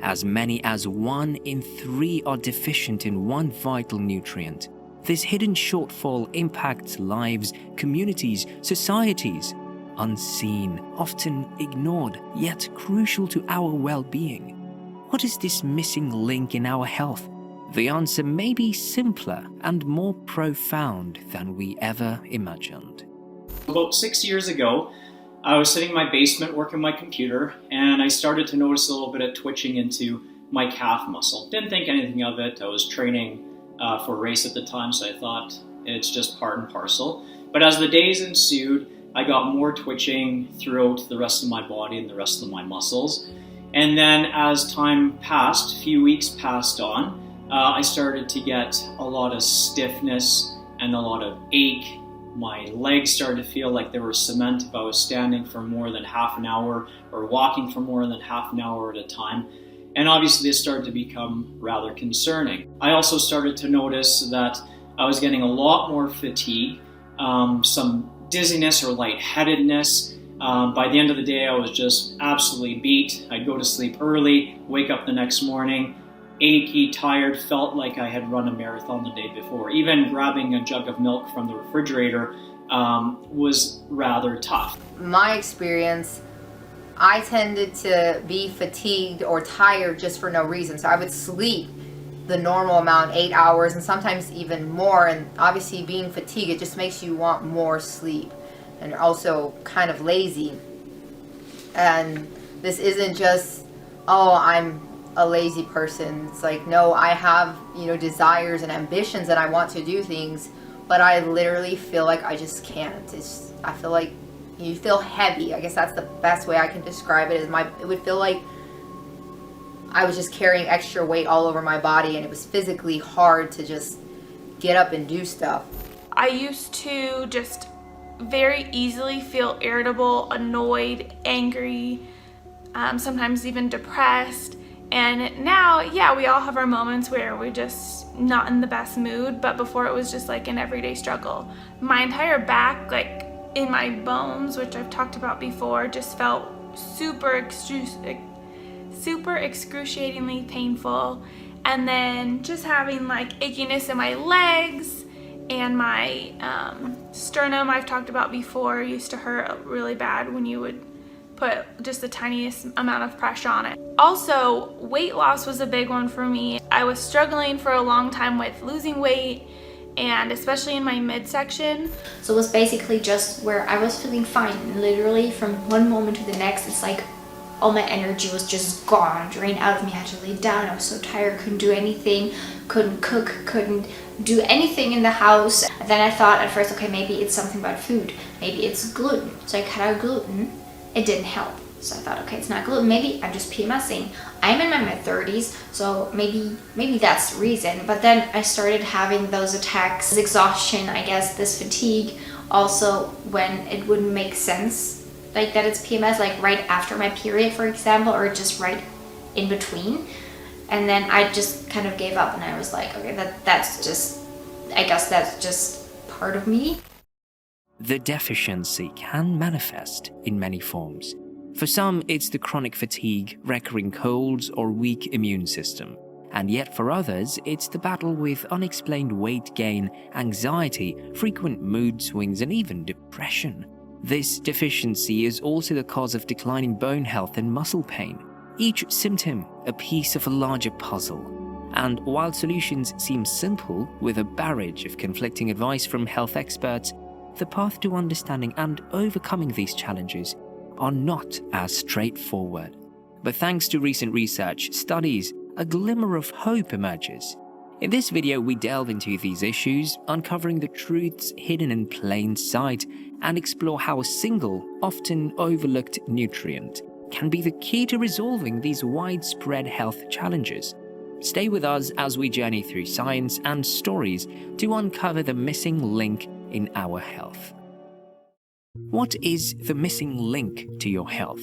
As many as 1 in 3 are deficient in one vital nutrient. This hidden shortfall impacts lives, communities, societies. Unseen, often ignored, yet crucial to our well-being. What is this missing link in our health? The answer may be simpler and more profound than we ever imagined. About 6 years ago, I was sitting in my basement working my computer, and I started to notice a little bit of twitching into my calf muscle. Didn't think anything of it. I was training for a race at the time, so I thought it's just part and parcel. But as the days ensued, I got more twitching throughout the rest of my body and the rest of my muscles. And then as time passed, a few weeks passed on, I started to get a lot of stiffness and a lot of ache. My legs started to feel like they were cement if I was standing for more than half an hour or walking for more than half an hour at a time. And obviously this started to become rather concerning. I also started to notice that I was getting a lot more fatigue, some dizziness or lightheadedness. By the end of the day, I was just absolutely beat. I'd go to sleep early, wake up the next morning, achy, tired, felt like I had run a marathon the day before. Even grabbing a jug of milk from the refrigerator was rather tough. My experience, I tended to be fatigued or tired just for no reason. So I would sleep the normal amount, 8 hours, and sometimes even more. And obviously being fatigued, it just makes you want more sleep. And you're also kind of lazy. And this isn't just, oh, I'm a lazy person. It's like, no, I have, desires and ambitions and I want to do things, but I literally feel like I just can't. I feel like you feel heavy. I guess that's the best way I can describe it. It would feel like I was just carrying extra weight all over my body, and it was physically hard to just get up and do stuff. I used to just very easily feel irritable, annoyed, angry, sometimes even depressed. And now, yeah, we all have our moments where we're just not in the best mood, but before it was just like an everyday struggle. My entire back, like in my bones, which I've talked about before, just felt super excruciatingly painful. And then just having like achiness in my legs and my sternum, I've talked about before, used to hurt really bad when you would put just the tiniest amount of pressure on it. Also, weight loss was a big one for me. I was struggling for a long time with losing weight, and especially in my midsection. So it was basically just where I was feeling fine. Literally from one moment to the next, it's like all my energy was just gone, drained out of me. I had to lay down. I was so tired, couldn't do anything, couldn't cook, couldn't do anything in the house. And then I thought at first, okay, maybe it's something about food. Maybe it's gluten. So I cut out gluten. It didn't help. So I thought, okay, it's not gluten. Maybe I'm just PMSing. I'm in my mid-30s, so maybe that's the reason. But then I started having those attacks, this exhaustion, I guess, this fatigue. Also, when it wouldn't make sense, like that it's PMS, like right after my period, for example, or just right in between. And then I just kind of gave up, and I was like, okay, that's just, I guess that's just part of me. The deficiency can manifest in many forms. For some, it's the chronic fatigue, recurring colds, or weak immune system. And yet for others, it's the battle with unexplained weight gain, anxiety, frequent mood swings, and even depression. This deficiency is also the cause of declining bone health and muscle pain. Each symptom, a piece of a larger puzzle. And while solutions seem simple, with a barrage of conflicting advice from health experts, the path to understanding and overcoming these challenges are not as straightforward. But thanks to recent research, studies, a glimmer of hope emerges. In this video, we delve into these issues, uncovering the truths hidden in plain sight, and explore how a single, often overlooked nutrient can be the key to resolving these widespread health challenges. Stay with us as we journey through science and stories to uncover the missing link in our health. What is the missing link to your health?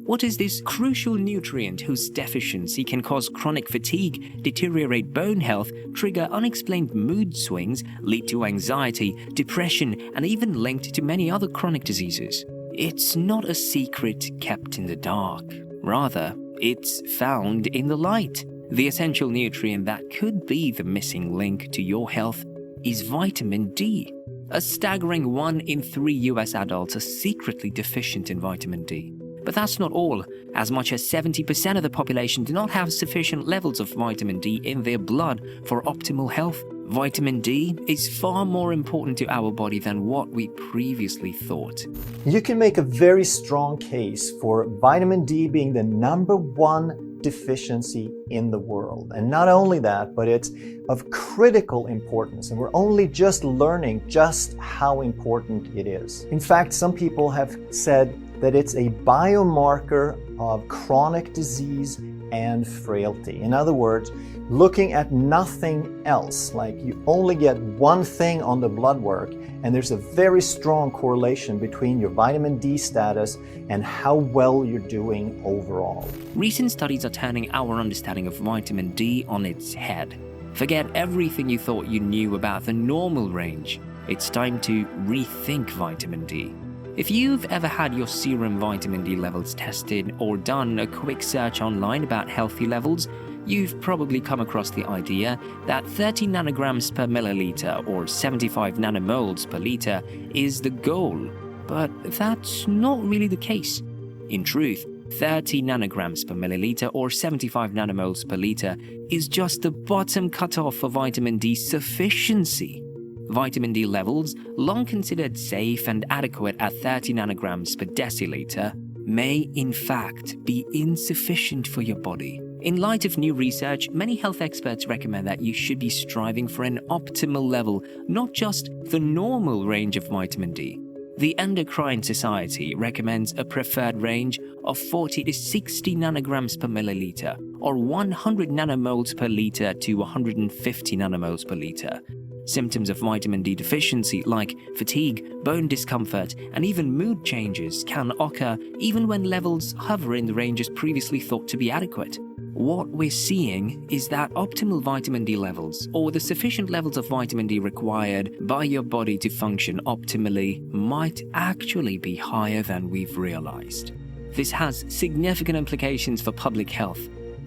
What is this crucial nutrient whose deficiency can cause chronic fatigue, deteriorate bone health, trigger unexplained mood swings, lead to anxiety, depression, and even linked to many other chronic diseases? It's not a secret kept in the dark. Rather, It's found in the light. The essential nutrient that could be the missing link to your health is vitamin D. A staggering 1 in 3 US adults are secretly deficient in vitamin D. But that's not all. As much as 70% of the population do not have sufficient levels of vitamin D in their blood for optimal health. Vitamin D is far more important to our body than what we previously thought. You can make a very strong case for vitamin D being the #1 deficiency in the world. And not only that, but it's of critical importance. And we're only just learning just how important it is. In fact, some people have said that it's a biomarker of chronic disease and frailty. In other words, looking at nothing else, like you only get one thing on the blood work, and there's a very strong correlation between your vitamin D status and how well you're doing overall. Recent studies are turning our understanding of vitamin D on its head. Forget everything you thought you knew about the normal range. It's time to rethink vitamin D. If you've ever had your serum vitamin D levels tested or done a quick search online about healthy levels, you've probably come across the idea that 30 nanograms per milliliter or 75 nanomoles per liter is the goal. But that's not really the case. In truth, 30 nanograms per milliliter or 75 nanomoles per liter is just the bottom cutoff for vitamin D sufficiency. Vitamin D levels, long considered safe and adequate at 30 nanograms per deciliter, may in fact be insufficient for your body. In light of new research, many health experts recommend that you should be striving for an optimal level, not just the normal range of vitamin D. The Endocrine Society recommends a preferred range of 40 to 60 nanograms per milliliter, or 100 nanomoles per liter to 150 nanomoles per liter. Symptoms of vitamin D deficiency like fatigue, bone discomfort, and even mood changes can occur even when levels hover in the ranges previously thought to be adequate. What we're seeing is that optimal vitamin D levels, or the sufficient levels of vitamin D required by your body to function optimally, might actually be higher than we've realized. This has significant implications for public health.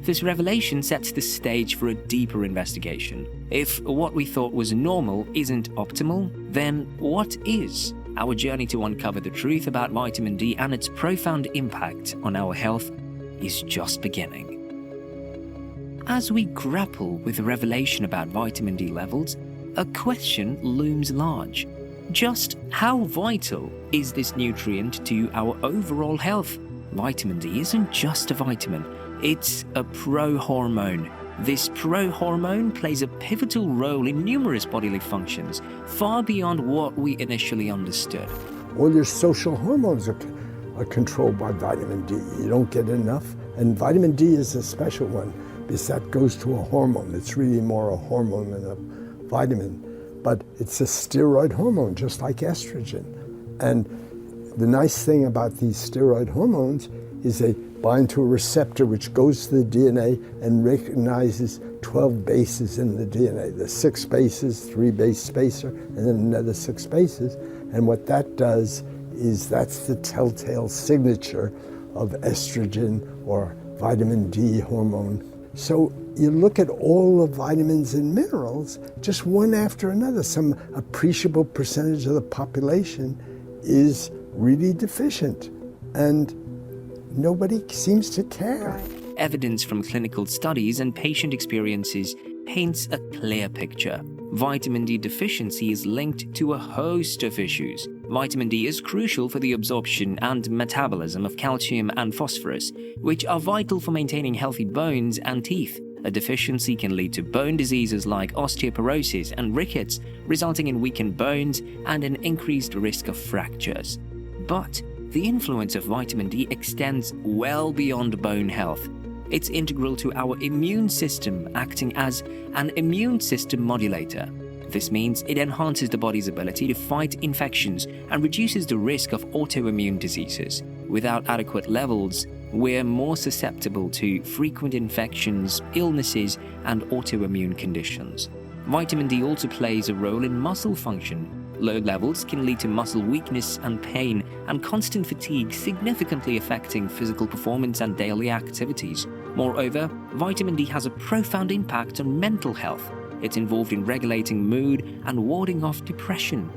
This revelation sets the stage for a deeper investigation. If what we thought was normal isn't optimal, then what is? Our journey to uncover the truth about vitamin D and its profound impact on our health is just beginning. As we grapple with the revelation about vitamin D levels, a question looms large. Just how vital is this nutrient to our overall health? Vitamin D isn't just a vitamin. It's a prohormone. This prohormone plays a pivotal role in numerous bodily functions, far beyond what we initially understood. All your social hormones are controlled by vitamin D. You don't get enough, and vitamin D is a special one because that goes to a hormone. It's really more a hormone than a vitamin, but it's a steroid hormone, just like estrogen. And the nice thing about these steroid hormones is they bind to a receptor which goes to the DNA and recognizes 12 bases in the DNA. The 6 bases, 3 base spacer, and then another 6 bases. And what that does is that's the telltale signature of estrogen or vitamin D hormone. So you look at all the vitamins and minerals, just one after another. Some appreciable percentage of the population is really deficient. And nobody seems to care. Evidence from clinical studies and patient experiences paints a clear picture. Vitamin D deficiency is linked to a host of issues. Vitamin D is crucial for the absorption and metabolism of calcium and phosphorus, which are vital for maintaining healthy bones and teeth. A deficiency can lead to bone diseases like osteoporosis and rickets, resulting in weakened bones and an increased risk of fractures. But the influence of vitamin D extends well beyond bone health. It's integral to our immune system, acting as an immune system modulator. This means it enhances the body's ability to fight infections and reduces the risk of autoimmune diseases. Without adequate levels, we're more susceptible to frequent infections, illnesses, and autoimmune conditions. Vitamin D also plays a role in muscle function. Low levels can lead to muscle weakness and pain, and constant fatigue significantly affecting physical performance and daily activities. Moreover, vitamin D has a profound impact on mental health. It's involved in regulating mood and warding off depression.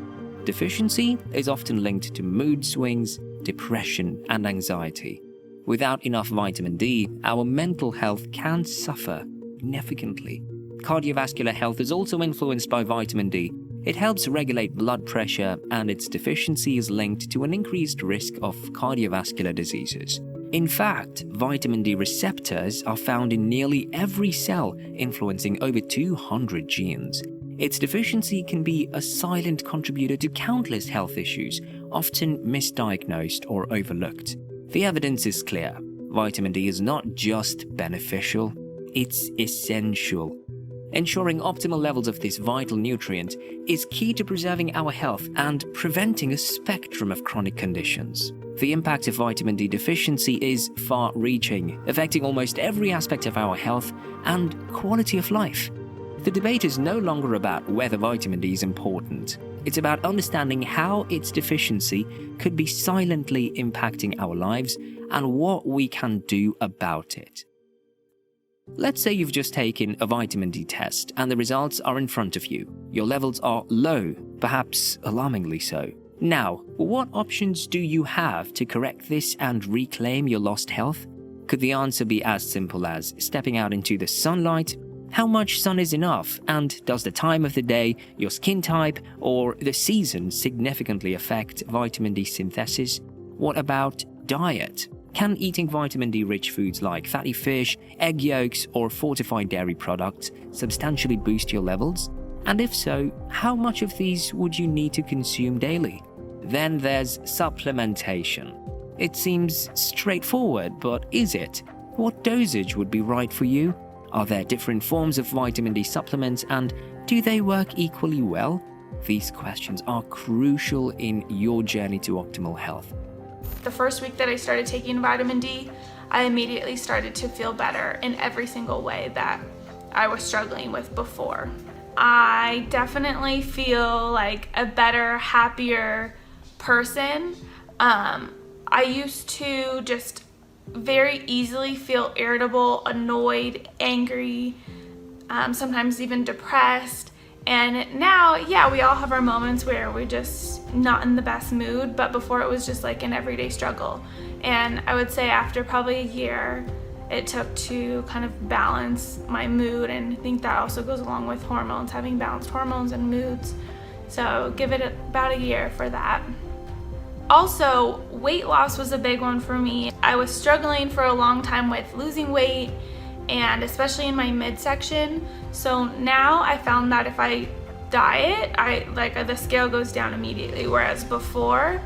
Deficiency is often linked to mood swings, depression, and anxiety. Without enough vitamin D, our mental health can suffer significantly. Cardiovascular health is also influenced by vitamin D. It helps regulate blood pressure, and its deficiency is linked to an increased risk of cardiovascular diseases. In fact, vitamin D receptors are found in nearly every cell, influencing over 200 genes. Its deficiency can be a silent contributor to countless health issues, often misdiagnosed or overlooked. The evidence is clear. Vitamin D is not just beneficial, it's essential. Ensuring optimal levels of this vital nutrient is key to preserving our health and preventing a spectrum of chronic conditions. The impact of vitamin D deficiency is far-reaching, affecting almost every aspect of our health and quality of life. The debate is no longer about whether vitamin D is important. It's about understanding how its deficiency could be silently impacting our lives and what we can do about it. Let's say you've just taken a vitamin D test and the results are in front of you. Your levels are low, perhaps alarmingly so. Now, what options do you have to correct this and reclaim your lost health? Could the answer be as simple as stepping out into the sunlight? How much sun is enough? And does the time of the day, your skin type, or the season significantly affect vitamin D synthesis? What about diet? Can eating vitamin D-rich foods like fatty fish, egg yolks, or fortified dairy products substantially boost your levels? And if so, how much of these would you need to consume daily? Then there's supplementation. It seems straightforward, but is it? What dosage would be right for you? Are there different forms of vitamin D supplements, and do they work equally well? These questions are crucial in your journey to optimal health. The first week that I started taking vitamin D, I immediately started to feel better in every single way that I was struggling with before. I definitely feel like a better, happier person. I used to just very easily feel irritable, annoyed, angry, sometimes even depressed. And now, yeah, we all have our moments where we're just not in the best mood, but before it was just like an everyday struggle. And I would say after probably a year, it took to kind of balance my mood, and I think that also goes along with hormones, having balanced hormones and moods. So give it about a year for that. Also, weight loss was a big one for me. I was struggling for a long time with losing weight, and especially in my midsection. So now I found that if I diet, the scale goes down immediately, whereas before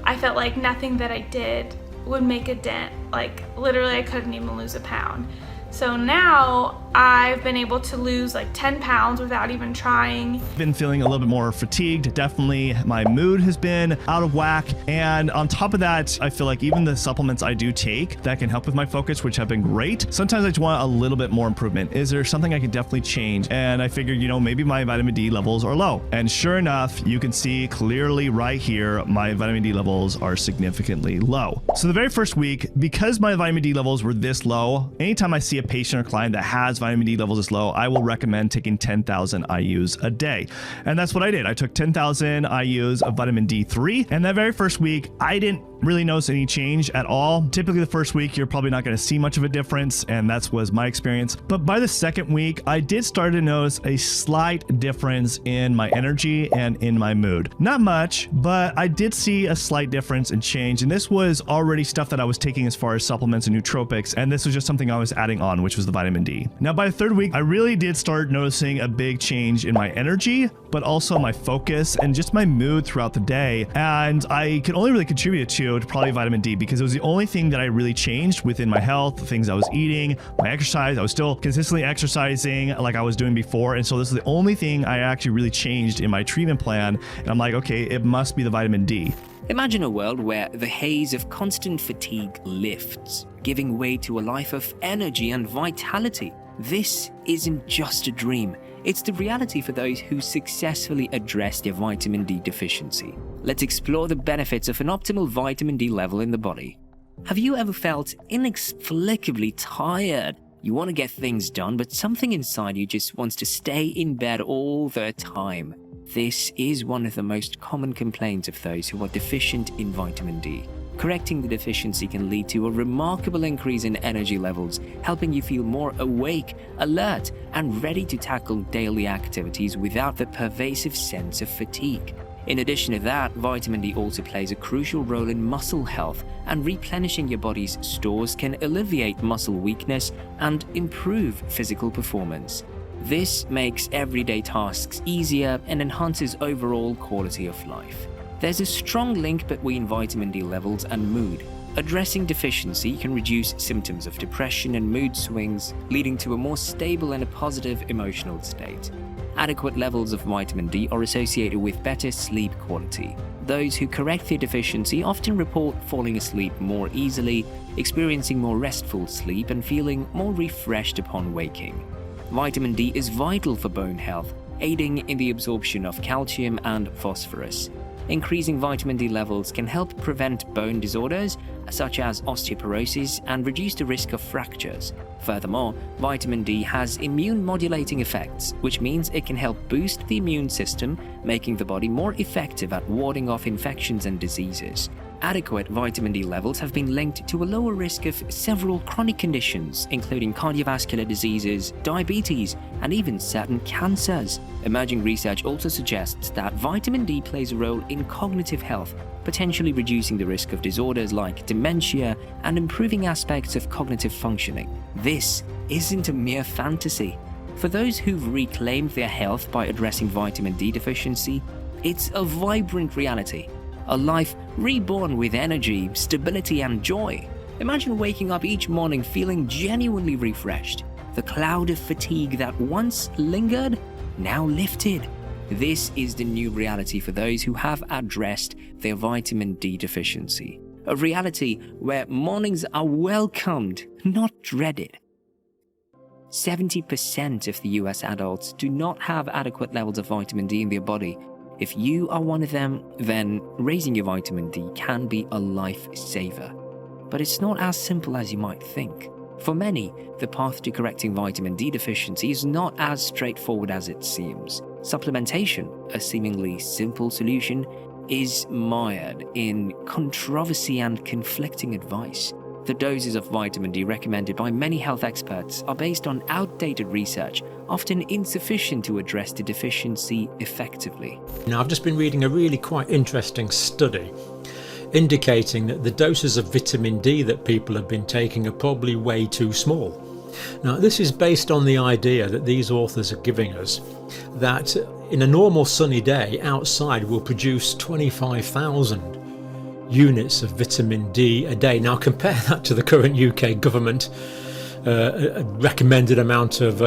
I felt like nothing that I did would make a dent. Like literally I couldn't even lose a pound. So now I've been able to lose like 10 pounds without even trying. Been feeling a little bit more fatigued. Definitely my mood has been out of whack. And on top of that, I feel like even the supplements I do take that can help with my focus, which have been great, sometimes I just want a little bit more improvement. Is there something I can definitely change? And I figured, maybe my vitamin D levels are low. And sure enough, you can see clearly right here, my vitamin D levels are significantly low. So the very first week, because my vitamin D levels were this low, anytime I see a patient or client that has vitamin D levels this low, I will recommend taking 10,000 IUs a day. And that's what I did. I took 10,000 IUs of vitamin D3, and that very first week, I didn't really notice any change at all. Typically the first week, you're probably not going to see much of a difference, and that was my experience. But by the second week, I did start to notice a slight difference in my energy and in my mood. Not much, but I did see a slight difference and change, and this was already stuff that I was taking as far as supplements and nootropics, and this was just something I was adding on, which was the vitamin D. Now by the third week, I really did start noticing a big change in my energy, but also my focus and just my mood throughout the day. And I could only really contribute to probably vitamin D because it was the only thing that I really changed within my health, the things I was eating, my exercise. I was still consistently exercising like I was doing before. And so this is the only thing I actually really changed in my treatment plan. And I'm like, okay, it must be the vitamin D. Imagine a world where the haze of constant fatigue lifts. giving way to a life of energy and vitality. This isn't just a dream, it's the reality for those who successfully address their vitamin D deficiency. Let's explore the benefits of an optimal vitamin D level in the body. Have you ever felt inexplicably tired? You want to get things done, but something inside you just wants to stay in bed all the time. This is one of the most common complaints of those who are deficient in vitamin D. Correcting the deficiency can lead to a remarkable increase in energy levels, helping you feel more awake, alert, and ready to tackle daily activities without the pervasive sense of fatigue. In addition to that, vitamin D also plays a crucial role in muscle health, and replenishing your body's stores can alleviate muscle weakness and improve physical performance. This makes everyday tasks easier and enhances overall quality of life. There's a strong link between vitamin D levels and mood. Addressing deficiency can reduce symptoms of depression and mood swings, leading to a more stable and a positive emotional state. Adequate levels of vitamin D are associated with better sleep quality. Those who correct their deficiency often report falling asleep more easily, experiencing more restful sleep, and feeling more refreshed upon waking. Vitamin D is vital for bone health, aiding in the absorption of calcium and phosphorus. Increasing vitamin D levels can help prevent bone disorders such as osteoporosis and reduce the risk of fractures. Furthermore, vitamin D has immune-modulating effects, which means it can help boost the immune system, making the body more effective at warding off infections and diseases. Adequate vitamin D levels have been linked to a lower risk of several chronic conditions, including cardiovascular diseases, diabetes, and even certain cancers. Emerging research also suggests that vitamin D plays a role in cognitive health, potentially reducing the risk of disorders like dementia and improving aspects of cognitive functioning. This isn't a mere fantasy. For those who've reclaimed their health by addressing vitamin D deficiency, it's a vibrant reality. A life reborn with energy, stability, and joy. Imagine waking up each morning feeling genuinely refreshed. The cloud of fatigue that once lingered, now lifted. This is the new reality for those who have addressed their vitamin D deficiency. A reality where mornings are welcomed, not dreaded. 70% of the US adults do not have adequate levels of vitamin D in their body. If you are one of them, then raising your vitamin D can be a lifesaver. But it's not as simple as you might think. For many, the path to correcting vitamin D deficiency is not as straightforward as it seems. Supplementation, a seemingly simple solution, is mired in controversy and conflicting advice. The doses of vitamin D recommended by many health experts are based on outdated research, often insufficient to address the deficiency effectively. Now, I've just been reading a really quite interesting study indicating that the doses of vitamin D that people have been taking are probably way too small. Now, this is based on the idea that these authors are giving us that in a normal sunny day outside will produce 25,000 units of vitamin D a day. Now compare that to the current UK government recommended amount of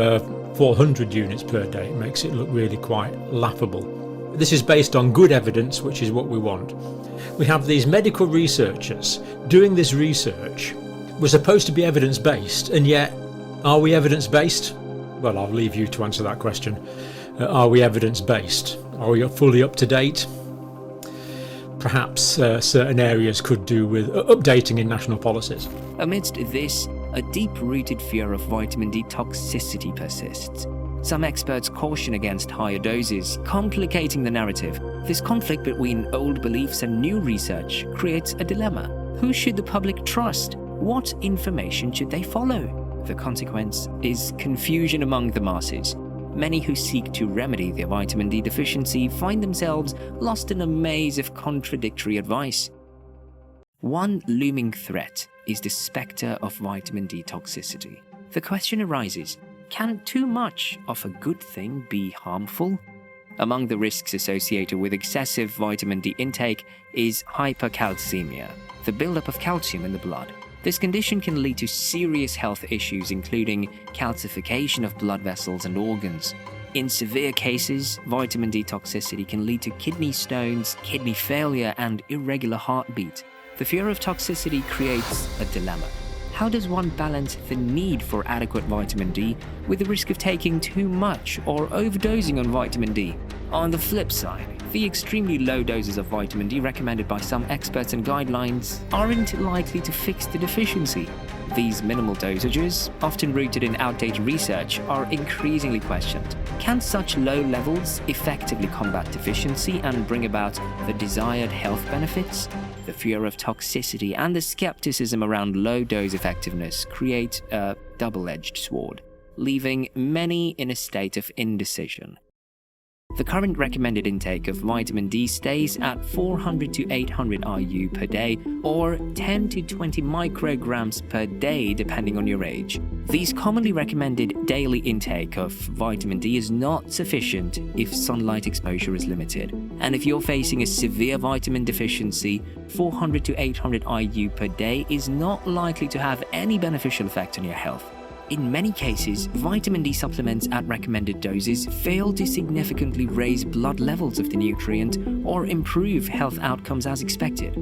400 units per day. It makes it look really quite laughable. This is based on good evidence, which is what we want. We have these medical researchers doing this research. We're supposed to be evidence-based, and yet are we evidence-based? Well, I'll leave you to answer that question. Are we evidence-based? Are we fully up to date? Perhaps certain areas could do with updating in national policies. Amidst this, a deep-rooted fear of vitamin D toxicity persists. Some experts caution against higher doses, complicating the narrative. This conflict between old beliefs and new research creates a dilemma. Who should the public trust? What information should they follow? The consequence is confusion among the masses. Many who seek to remedy their vitamin D deficiency find themselves lost in a maze of contradictory advice. One looming threat is the spectre of vitamin D toxicity. The question arises, can too much of a good thing be harmful? Among the risks associated with excessive vitamin D intake is hypercalcemia, the buildup of calcium in the blood. This condition can lead to serious health issues, including calcification of blood vessels and organs. In severe cases, vitamin D toxicity can lead to kidney stones, kidney failure, and irregular heartbeat. The fear of toxicity creates a dilemma. how does one balance the need for adequate vitamin D with the risk of taking too much or overdosing on vitamin D? On the flip side, the extremely low doses of vitamin D recommended by some experts and guidelines aren't likely to fix the deficiency. These minimal dosages, often rooted in outdated research, are increasingly questioned. Can such low levels effectively combat deficiency and bring about the desired health benefits? The fear of toxicity and the skepticism around low-dose effectiveness create a double-edged sword, leaving many in a state of indecision. The current recommended intake of vitamin D stays at 400 to 800 IU per day or 10 to 20 micrograms per day depending on your age. These commonly recommended daily intake of vitamin D is not sufficient if sunlight exposure is limited. And if you're facing a severe vitamin deficiency, 400 to 800 IU per day is not likely to have any beneficial effect on your health. In many cases, vitamin D supplements at recommended doses fail to significantly raise blood levels of the nutrient or improve health outcomes as expected.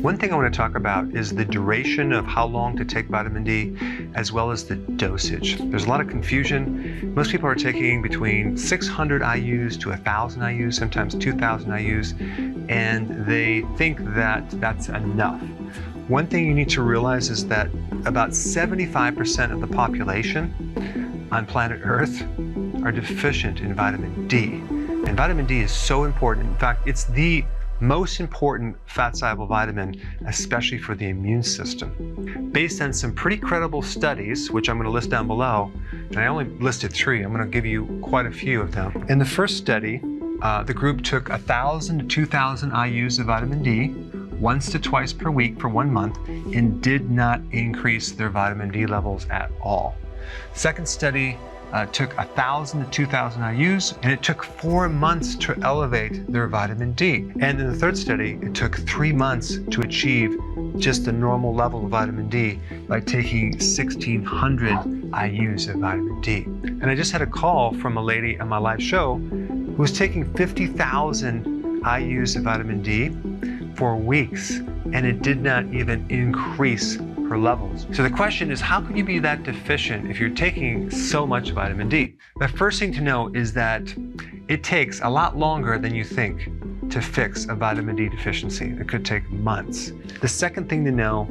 One thing I want to talk about is the duration of how long to take vitamin D, as well as the dosage. There's a lot of confusion. Most people are taking between 600 IUs to 1,000 IUs, sometimes 2,000 IUs, and they think that that's enough. One thing you need to realize is that about 75% of the population on planet Earth are deficient in vitamin D. And vitamin D is so important. In fact, it's the most important fat-soluble vitamin, especially for the immune system. Based on some pretty credible studies, which I'm going to list down below, and I only listed 3, I'm going to give you quite a few of them. In the first study, the group took 1,000 to 2,000 IUs of vitamin D once to twice per week for 1 month and did not increase their vitamin D levels at all. Second study took 1,000 to 2,000 IUs, and it took 4 months to elevate their vitamin D. And in the third study, it took 3 months to achieve just the normal level of vitamin D by taking 1,600 IUs of vitamin D. And I just had a call from a lady on my live show who was taking 50,000 IUs of vitamin D for weeks, and it did not even increase her levels. So the question is, how can you be that deficient if you're taking so much vitamin D? The first thing to know is that it takes a lot longer than you think to fix a vitamin D deficiency. It could take months. The second thing to know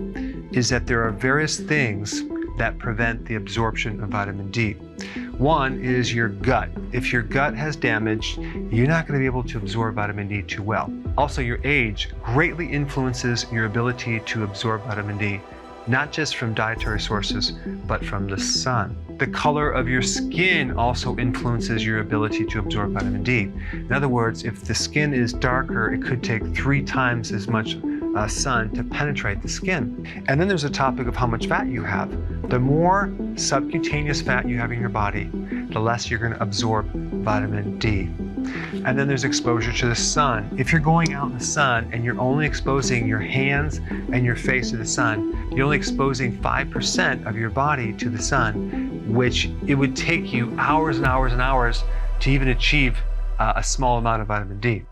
is that there are various things that prevent the absorption of vitamin D. One is your gut. If your gut has damage, you're not going to be able to absorb vitamin D too well. Also, your age greatly influences your ability to absorb vitamin D, not just from dietary sources, but from the sun. The color of your skin also influences your ability to absorb vitamin D. In other words, if the skin is darker, it could take 3 times as much sun to penetrate the skin. And then there's a topic of how much fat you have. The more subcutaneous fat you have in your body, the less you're going to absorb vitamin D. And then there's exposure to the sun. If you're going out in the sun and you're only exposing your hands and your face to the sun, you're only exposing 5% of your body to the sun, which it would take you hours and hours and hours to even achieve a small amount of vitamin D.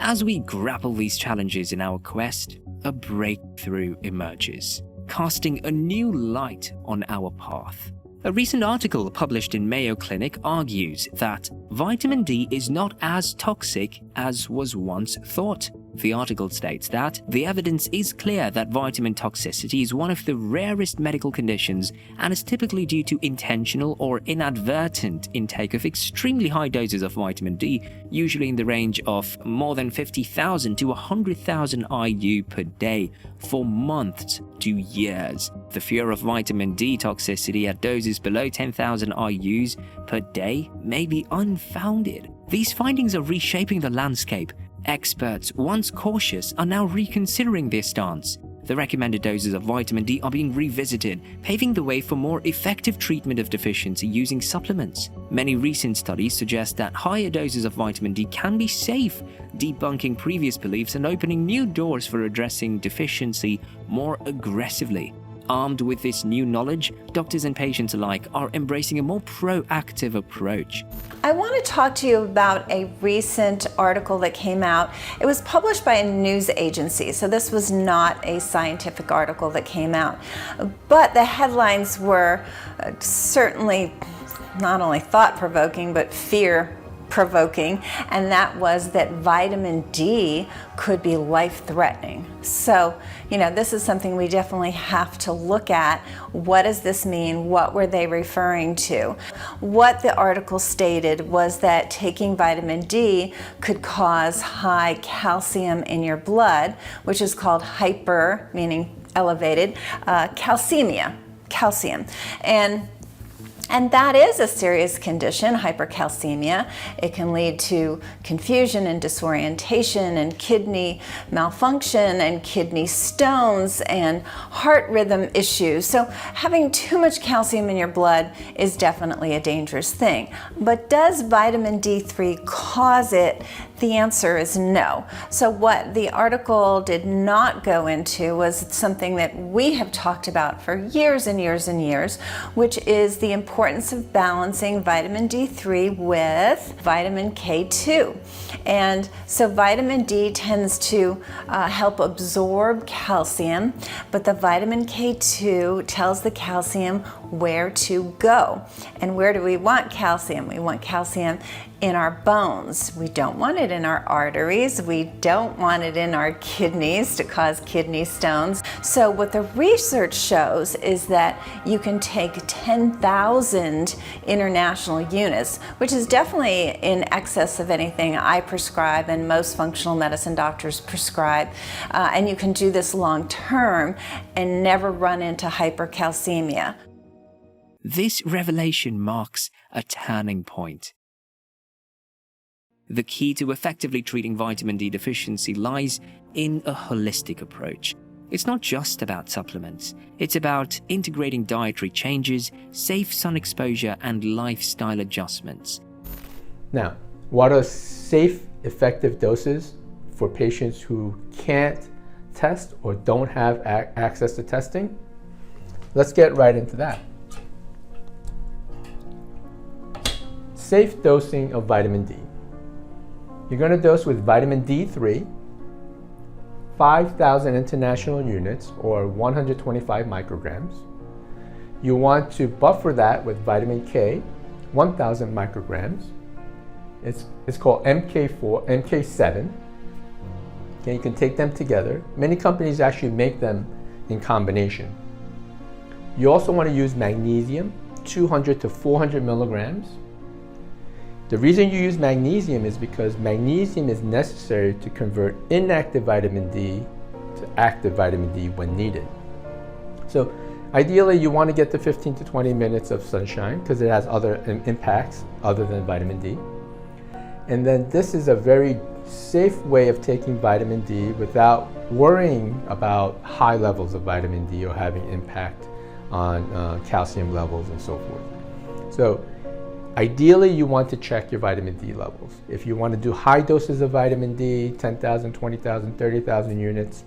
As we grapple these challenges in our quest, a breakthrough emerges, casting a new light on our path. A recent article published in Mayo Clinic argues that vitamin D is not as toxic as was once thought. The article states that the evidence is clear that vitamin toxicity is one of the rarest medical conditions and is typically due to intentional or inadvertent intake of extremely high doses of vitamin D, usually in the range of more than 50,000 to 100,000 IU per day for months to years. The fear of vitamin D toxicity at doses below 10,000 IUs per day may be unfounded. These findings are reshaping the landscape. Experts, once cautious, are now reconsidering their stance. The recommended doses of vitamin D are being revisited, paving the way for more effective treatment of deficiency using supplements. Many recent studies suggest that higher doses of vitamin D can be safe, debunking previous beliefs and opening new doors for addressing deficiency more aggressively. Armed with this new knowledge, doctors and patients alike are embracing a more proactive approach. I want to talk to you about a recent article that came out. It was published by a news agency, so this was not a scientific article that came out. But the headlines were certainly not only thought-provoking, but fear-provoking, and that was that vitamin D could be life-threatening. So, this is something we definitely have to look at. What does this mean? What were they referring to? What the article stated was that taking vitamin D could cause high calcium in your blood, which is called hyper, meaning elevated, calcium. And that is a serious condition, hypercalcemia. It can lead to confusion and disorientation and kidney malfunction and kidney stones and heart rhythm issues. So having too much calcium in your blood is definitely a dangerous thing. But does vitamin D3 cause it? The answer is no. So what the article did not go into was something that we have talked about for years and years and years, which is the importance of balancing vitamin D3 with vitamin K2. And so vitamin D tends to help absorb calcium, but the vitamin K2 tells the calcium where to go. And where do we want calcium? We want calcium in our bones. We don't want it in our arteries. We don't want it in our kidneys to cause kidney stones. So what the research shows is that you can take 10,000 international units, which is definitely in excess of anything I prescribe and most functional medicine doctors prescribe. And you can do this long term and never run into hypercalcemia. This revelation marks a turning point. The key to effectively treating vitamin D deficiency lies in a holistic approach. It's not just about supplements. It's about integrating dietary changes, safe sun exposure, and lifestyle adjustments. Now, what are safe, effective doses for patients who can't test or don't have access to testing? Let's get right into that. Safe dosing of vitamin D. You're going to dose with vitamin D3, 5,000 international units or 125 micrograms. You want to buffer that with vitamin K, 1,000 micrograms. It's called MK7. Okay, you can take them together. Many companies actually make them in combination. You also want to use magnesium, 200 to 400 milligrams. The reason you use magnesium is because magnesium is necessary to convert inactive vitamin D to active vitamin D when needed. So ideally you want to get to 15 to 20 minutes of sunshine because it has other impacts other than vitamin D. And then this is a very safe way of taking vitamin D without worrying about high levels of vitamin D or having impact on calcium levels and so forth. So ideally, you want to check your vitamin D levels. If you want to do high doses of vitamin D, 10,000, 20,000, 30,000 units,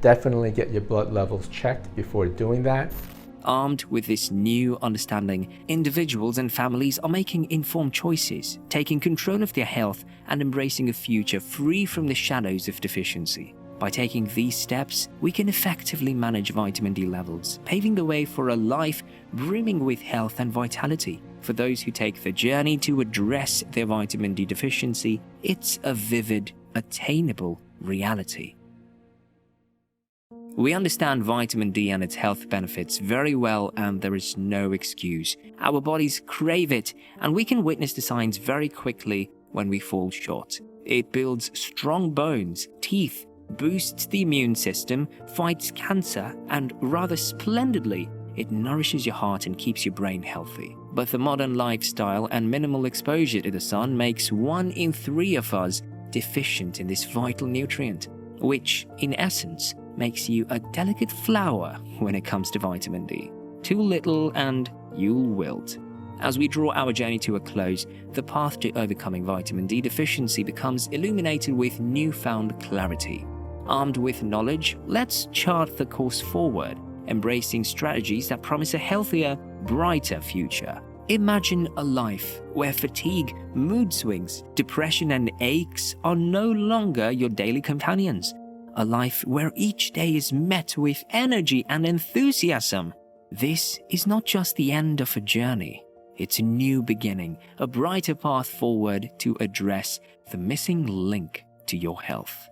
definitely get your blood levels checked before doing that. Armed with this new understanding, individuals and families are making informed choices, taking control of their health and embracing a future free from the shadows of deficiency. By taking these steps, we can effectively manage vitamin D levels, paving the way for a life brimming with health and vitality. For those who take the journey to address their vitamin D deficiency, it's a vivid, attainable reality. We understand vitamin D and its health benefits very well, and there is no excuse. Our bodies crave it, and we can witness the signs very quickly when we fall short. It builds strong bones, teeth, boosts the immune system, fights cancer, and rather splendidly, it nourishes your heart and keeps your brain healthy. But the modern lifestyle and minimal exposure to the sun makes 1 in 3 of us deficient in this vital nutrient, which, in essence, makes you a delicate flower when it comes to vitamin D. Too little and you'll wilt. As we draw our journey to a close, the path to overcoming vitamin D deficiency becomes illuminated with newfound clarity. Armed with knowledge, let's chart the course forward, embracing strategies that promise a healthier, brighter future. Imagine a life where fatigue, mood swings, depression, and aches are no longer your daily companions. A life where each day is met with energy and enthusiasm. This is not just the end of a journey. It's a new beginning, a brighter path forward to address the missing link to your health.